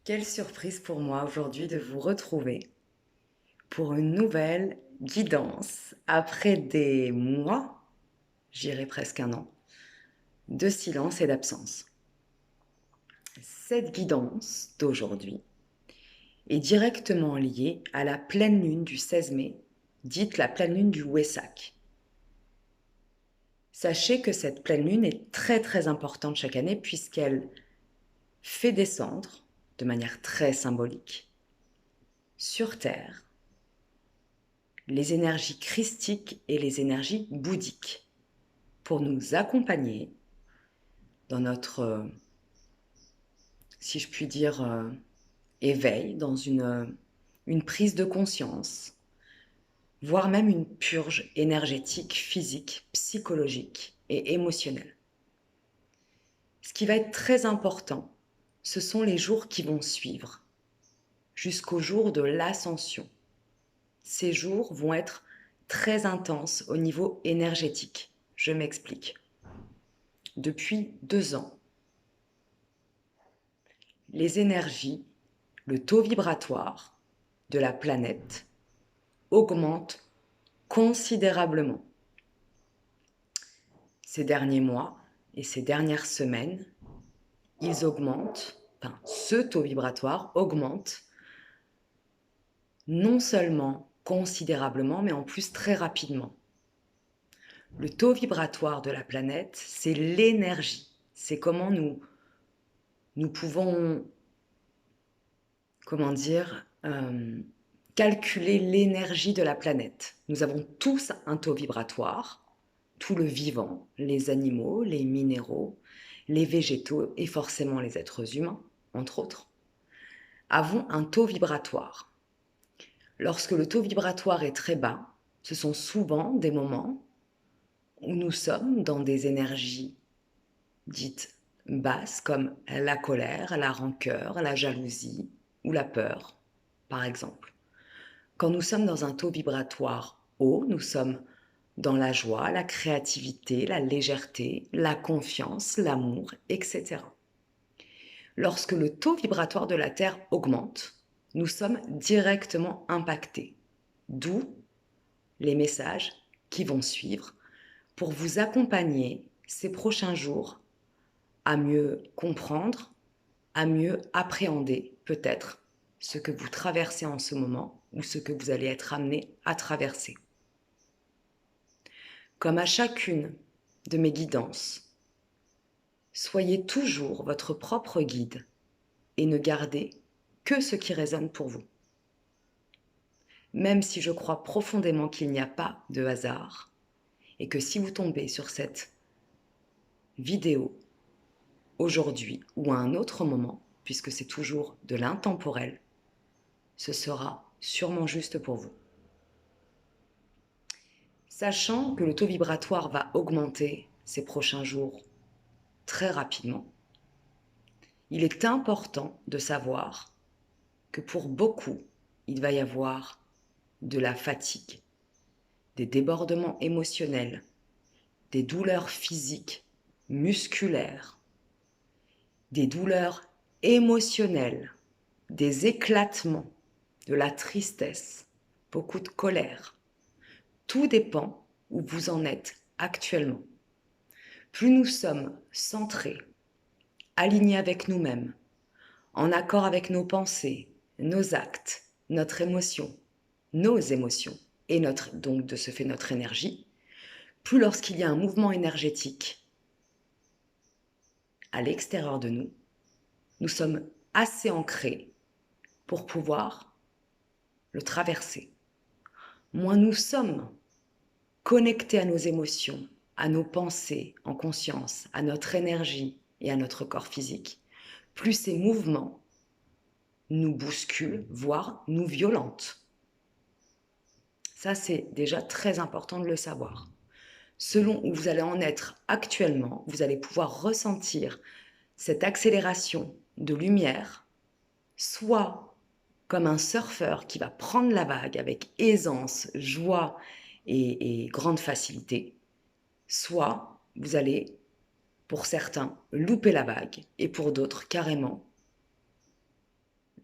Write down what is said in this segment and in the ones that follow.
Quelle surprise pour moi aujourd'hui de vous retrouver pour une nouvelle guidance après des mois, j'irais presque un an, de silence et d'absence. Cette guidance d'aujourd'hui est directement liée à la pleine lune du 16 mai, dite la pleine lune du Wessak. Sachez que cette pleine lune est très très importante chaque année puisqu'elle fait descendre, de manière très symbolique, sur Terre les énergies christiques et les énergies bouddhiques pour nous accompagner dans notre, si je puis dire, éveil, dans une prise de conscience, voire même une purge énergétique, physique, psychologique et émotionnelle. Ce qui va être très important, ce sont les jours qui vont suivre, jusqu'au jour de l'ascension. Ces jours vont être très intenses au niveau énergétique. Je m'explique. Depuis 2 ans, les énergies, le taux vibratoire de la planète augmente considérablement. Ces derniers mois et ces dernières semaines, ils augmentent, enfin, ce taux vibratoire augmente non seulement considérablement, mais en plus très rapidement. Le taux vibratoire de la planète, c'est l'énergie. C'est comment nous pouvons, comment dire, calculer l'énergie de la planète. Nous avons tous un taux vibratoire, tout le vivant, les animaux, les minéraux, les végétaux et forcément les êtres humains, entre autres, avons un taux vibratoire. Lorsque le taux vibratoire est très bas, ce sont souvent des moments où nous sommes dans des énergies dites basses comme la colère, la rancœur, la jalousie ou la peur, par exemple. Quand nous sommes dans un taux vibratoire haut, nous sommes dans la joie, la créativité, la légèreté, la confiance, l'amour, etc. Lorsque le taux vibratoire de la Terre augmente, nous sommes directement impactés. D'où les messages qui vont suivre pour vous accompagner ces prochains jours à mieux comprendre, à mieux appréhender peut-être ce que vous traversez en ce moment ou ce que vous allez être amené à traverser. Comme à chacune de mes guidances, soyez toujours votre propre guide et ne gardez que ce qui résonne pour vous. Même si je crois profondément qu'il n'y a pas de hasard et que si vous tombez sur cette vidéo aujourd'hui ou à un autre moment, puisque c'est toujours de l'intemporel, ce sera sûrement juste pour vous. Sachant que le taux vibratoire va augmenter ces prochains jours très rapidement, il est important de savoir que pour beaucoup, il va y avoir de la fatigue, des débordements émotionnels, des douleurs physiques, musculaires, des douleurs émotionnelles, des éclatements, de la tristesse, beaucoup de colère. Tout dépend où vous en êtes actuellement. Plus nous sommes centrés, alignés avec nous-mêmes, en accord avec nos pensées, nos actes, notre émotion, nos émotions, et donc de ce fait notre énergie, plus lorsqu'il y a un mouvement énergétique à l'extérieur de nous, nous sommes assez ancrés pour pouvoir le traverser. Moins nous sommes connectés à nos émotions, à nos pensées en conscience, à notre énergie et à notre corps physique, plus ces mouvements nous bousculent, voire nous violentent. Ça, c'est déjà très important de le savoir. Selon où vous allez en être actuellement, vous allez pouvoir ressentir cette accélération de lumière, soit comme un surfeur qui va prendre la vague avec aisance, joie et grande facilité, soit vous allez, pour certains, louper la vague et pour d'autres, carrément,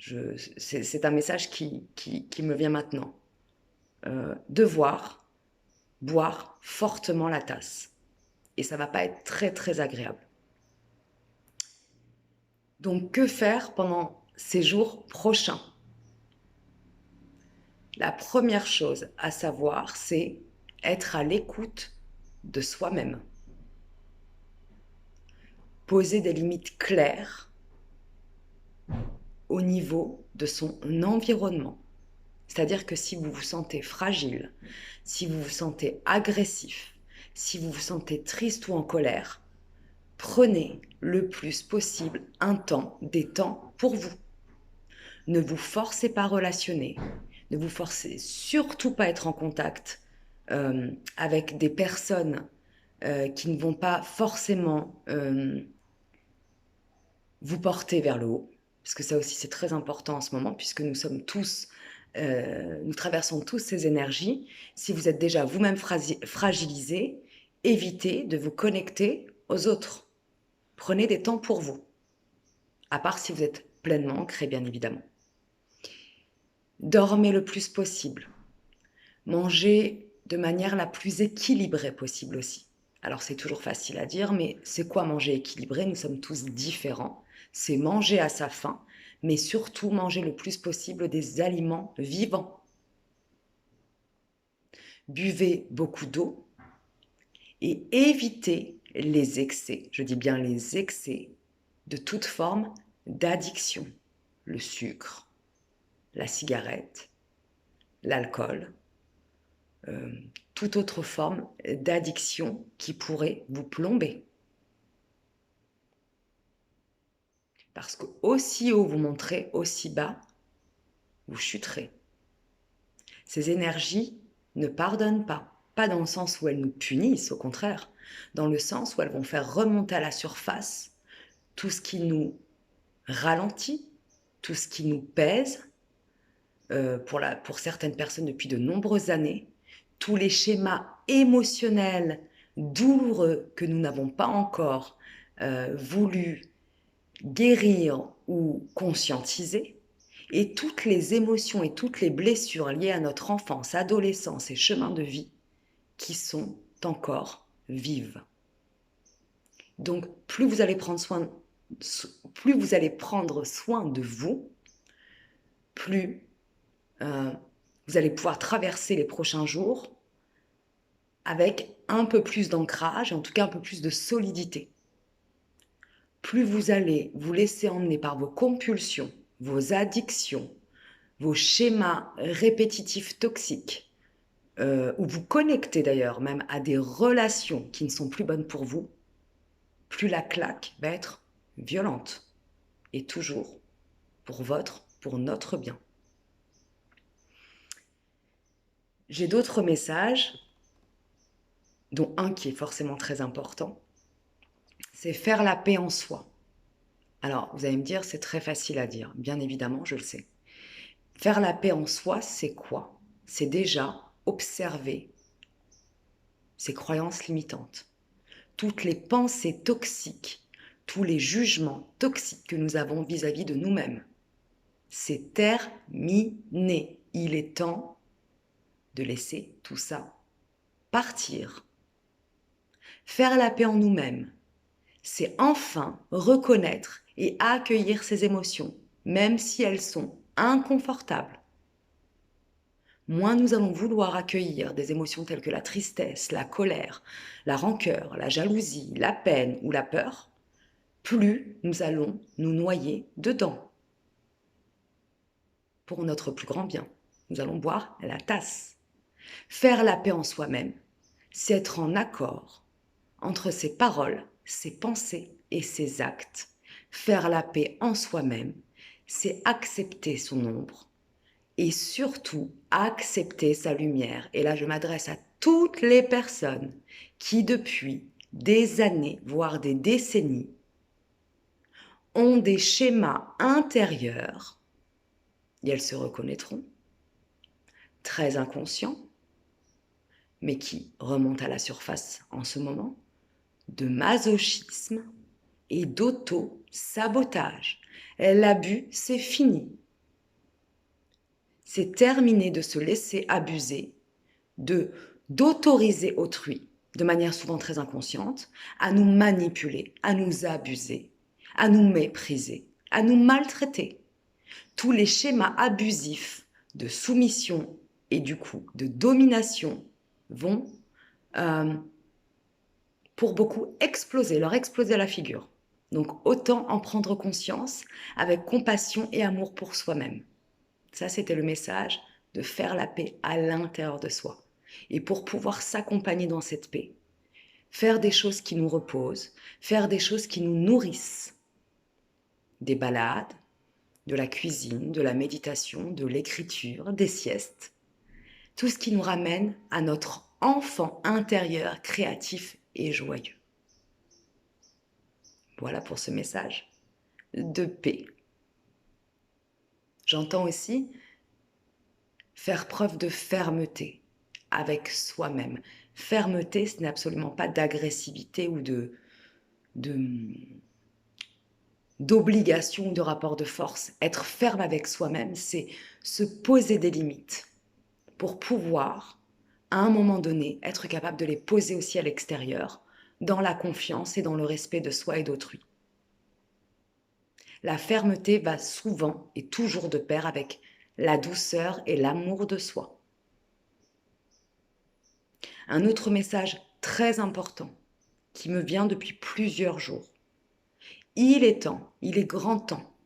C'est un message qui me vient maintenant. Devoir boire fortement la tasse. Et ça ne va pas être très très agréable. Donc que faire pendant ces jours prochains? La première chose à savoir, c'est être à l'écoute de soi-même. Poser des limites claires au niveau de son environnement. C'est-à-dire que si vous vous sentez fragile, si vous vous sentez agressif, si vous vous sentez triste ou en colère, prenez le plus possible des temps pour vous. Ne vous forcez pas à relationner, ne vous forcez surtout pas à être en contact avec des personnes qui ne vont pas forcément vous porter vers le haut, parce que ça aussi c'est très important en ce moment, puisque nous traversons tous ces énergies. Si vous êtes déjà vous-même fragilisé, évitez de vous connecter aux autres. Prenez des temps pour vous, à part si vous êtes pleinement ancré, bien évidemment. Dormez le plus possible. Mangez de manière la plus équilibrée possible aussi. Alors c'est toujours facile à dire, mais c'est quoi manger équilibré? Nous sommes tous différents. C'est manger à sa faim, mais surtout manger le plus possible des aliments vivants. Buvez beaucoup d'eau et évitez les excès, je dis bien les excès, de toute forme d'addiction. Le sucre, la cigarette, l'alcool, toute autre forme d'addiction qui pourrait vous plomber. Parce que aussi haut vous monterez, aussi bas vous chuterez. Ces énergies ne pardonnent pas. Pas dans le sens où elles nous punissent, au contraire. Dans le sens où elles vont faire remonter à la surface tout ce qui nous ralentit, tout ce qui nous pèse, pour certaines personnes depuis de nombreuses années, tous les schémas émotionnels douloureux que nous n'avons pas encore voulu guérir ou conscientiser, et toutes les émotions et toutes les blessures liées à notre enfance, adolescence et chemin de vie qui sont encore vives. Donc plus vous allez prendre soin de vous, plus vous allez pouvoir traverser les prochains jours avec un peu plus d'ancrage, en tout cas un peu plus de solidité. Plus vous allez vous laisser emmener par vos compulsions, vos addictions, vos schémas répétitifs toxiques, ou vous connectez d'ailleurs même à des relations qui ne sont plus bonnes pour vous, plus la claque va être violente. Et toujours pour notre bien. J'ai d'autres messages, dont un qui est forcément très important, c'est faire la paix en soi. Alors, vous allez me dire, c'est très facile à dire. Bien évidemment, je le sais. Faire la paix en soi, c'est quoi? C'est déjà observer ses croyances limitantes, toutes les pensées toxiques, tous les jugements toxiques que nous avons vis-à-vis de nous-mêmes. C'est terminé. Il est temps de laisser tout ça partir. Faire la paix en nous-mêmes, c'est enfin reconnaître et accueillir ces émotions, même si elles sont inconfortables. Moins nous allons vouloir accueillir des émotions telles que la tristesse, la colère, la rancœur, la jalousie, la peine ou la peur, plus nous allons nous noyer dedans. Pour notre plus grand bien, nous allons boire la tasse. Faire la paix en soi-même, c'est être en accord entre ses paroles, ses pensées et ses actes. Faire la paix en soi-même, c'est accepter son ombre et surtout accepter sa lumière. Et là, je m'adresse à toutes les personnes qui, depuis des années, voire des décennies, ont des schémas intérieurs, et elles se reconnaîtront, très inconscients, mais qui remontent à la surface en ce moment, de masochisme et d'auto-sabotage. L'abus, c'est fini. c'est terminer de se laisser abuser, d'autoriser autrui, de manière souvent très inconsciente, à nous manipuler, à nous abuser, à nous mépriser, à nous maltraiter. Tous les schémas abusifs de soumission et du coup de domination vont, pour beaucoup, leur exploser à la figure. Donc autant en prendre conscience avec compassion et amour pour soi-même. Ça, c'était le message de faire la paix à l'intérieur de soi. Et pour pouvoir s'accompagner dans cette paix, faire des choses qui nous reposent, faire des choses qui nous nourrissent. Des balades, de la cuisine, de la méditation, de l'écriture, des siestes. Tout ce qui nous ramène à notre enfant intérieur créatif et joyeux. Voilà pour ce message de paix. J'entends aussi faire preuve de fermeté avec soi-même. Fermeté, ce n'est absolument pas d'agressivité ou d'obligation ou de rapport de force. Être ferme avec soi-même, c'est se poser des limites pour pouvoir, à un moment donné, être capable de les poser aussi à l'extérieur, dans la confiance et dans le respect de soi et d'autrui. La fermeté va souvent et toujours de pair avec la douceur et l'amour de soi. Un autre message très important qui me vient depuis plusieurs jours. Il est grand temps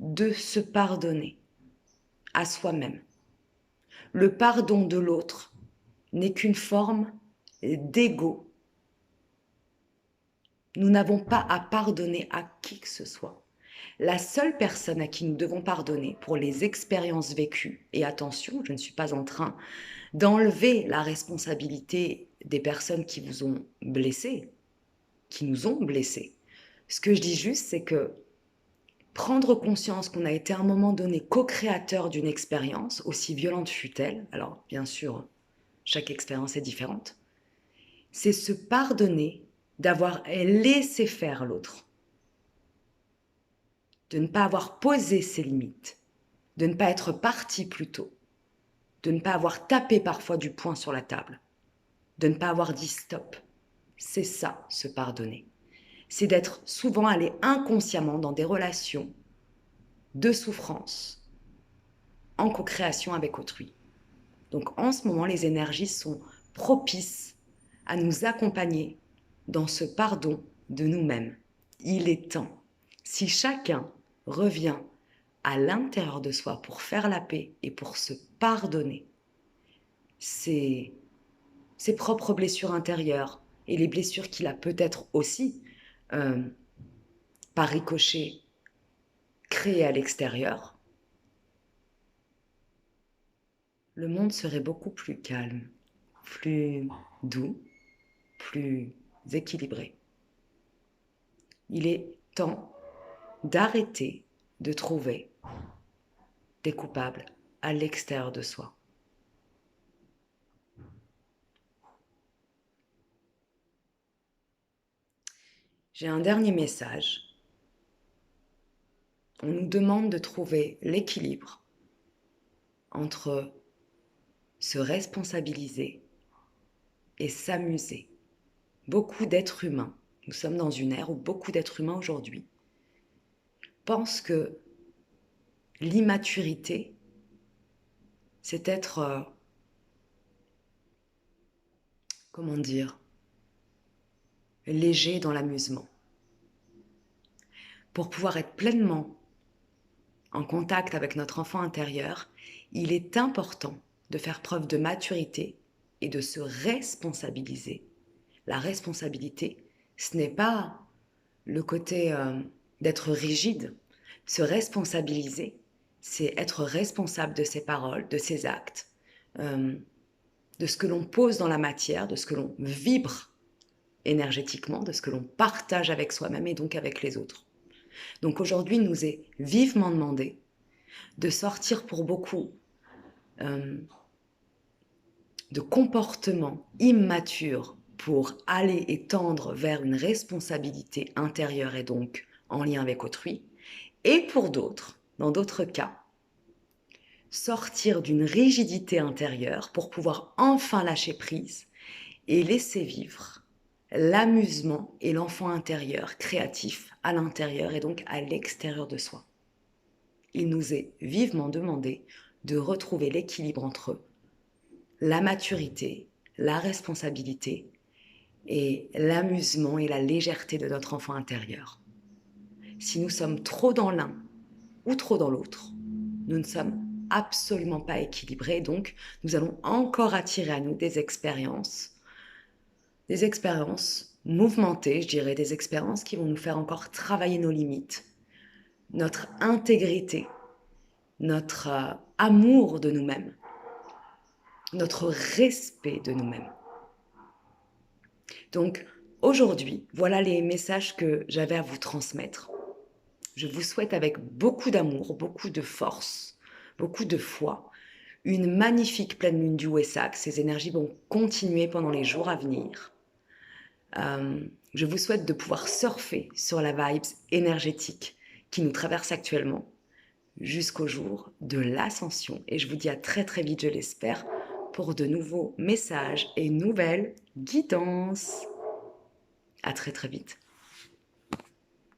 de se pardonner à soi-même. Le pardon de l'autre n'est qu'une forme d'ego. Nous n'avons pas à pardonner à qui que ce soit. La seule personne à qui nous devons pardonner pour les expériences vécues, et attention, je ne suis pas en train d'enlever la responsabilité des personnes qui vous ont blessé, qui nous ont blessés. Ce que je dis juste, c'est que prendre conscience qu'on a été à un moment donné co-créateur d'une expérience, aussi violente fût-elle, alors bien sûr, chaque expérience est différente, c'est se pardonner d'avoir laissé faire l'autre, de ne pas avoir posé ses limites, de ne pas être parti plus tôt, de ne pas avoir tapé parfois du poing sur la table, de ne pas avoir dit stop. C'est ça, se pardonner. C'est d'être souvent allé inconsciemment dans des relations de souffrance, en co-création avec autrui. Donc en ce moment, les énergies sont propices à nous accompagner dans ce pardon de nous-mêmes. Il est temps. Si chacun revient à l'intérieur de soi pour faire la paix et pour se pardonner ses propres blessures intérieures et les blessures qu'il a peut-être aussi, par ricochet, créées à l'extérieur, le monde serait beaucoup plus calme, plus doux, plus équilibré. Il est temps d'arrêter de trouver des coupables à l'extérieur de soi. J'ai un dernier message. On nous demande de trouver l'équilibre entre se responsabiliser et s'amuser. Beaucoup d'êtres humains, nous sommes dans une ère où beaucoup d'êtres humains aujourd'hui pensent que l'immaturité, c'est être, comment dire, léger dans l'amusement. Pour pouvoir être pleinement en contact avec notre enfant intérieur, il est important de faire preuve de maturité et de se responsabiliser. La responsabilité, ce n'est pas le côté d'être rigide. Se responsabiliser, c'est être responsable de ses paroles, de ses actes, de ce que l'on pose dans la matière, de ce que l'on vibre énergétiquement, de ce que l'on partage avec soi-même et donc avec les autres. Donc aujourd'hui, il nous est vivement demandé de sortir pour beaucoup de comportements immatures pour aller et tendre vers une responsabilité intérieure et donc en lien avec autrui. Et pour d'autres, dans d'autres cas, sortir d'une rigidité intérieure pour pouvoir enfin lâcher prise et laisser vivre l'amusement et l'enfant intérieur créatif à l'intérieur et donc à l'extérieur de soi. Il nous est vivement demandé de retrouver l'équilibre entre la maturité, la responsabilité et l'amusement et la légèreté de notre enfant intérieur. Si nous sommes trop dans l'un ou trop dans l'autre, nous ne sommes absolument pas équilibrés, donc nous allons encore attirer à nous des expériences mouvementées, je dirais, des expériences qui vont nous faire encore travailler nos limites, notre intégrité, notre amour de nous-mêmes, notre respect de nous-mêmes. Donc aujourd'hui, voilà les messages que j'avais à vous transmettre. Je vous souhaite avec beaucoup d'amour, beaucoup de force, beaucoup de foi, une magnifique pleine lune du Wessak. Ces énergies vont continuer pendant les jours à venir. Je vous souhaite de pouvoir surfer sur la vibes énergétique qui nous traverse actuellement jusqu'au jour de l'ascension. Et je vous dis à très très vite, je l'espère, pour de nouveaux messages et nouvelles guidances. À très très vite.